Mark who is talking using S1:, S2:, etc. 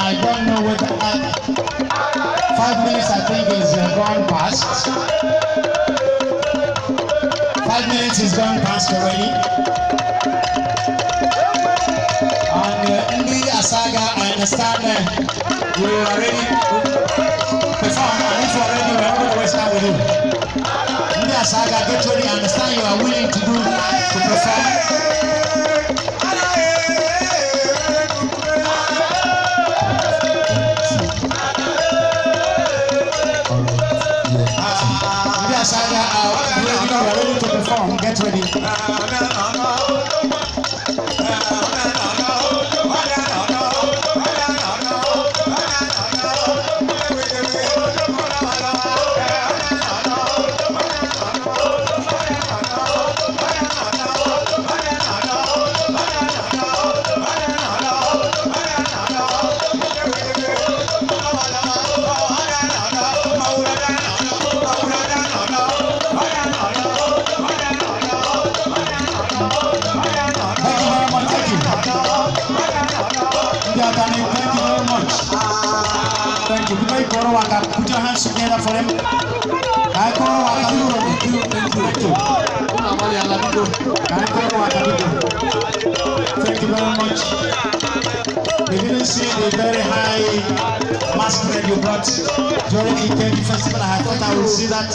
S1: I don't know whether 5 minutes I think is gone past. 5 minutes is gone past already. And in the Asaga, I understand you are already performed, and if you are ready, we are not going to waste time with you. In the Asaga, get ready. I understand you are willing to perform. Ready to perform, get ready. Thank you very much. Thank you. Put your hands together for him. Thank you very much. We didn't see the very high masquerade you brought during the Kenya festival. I thought I would see that.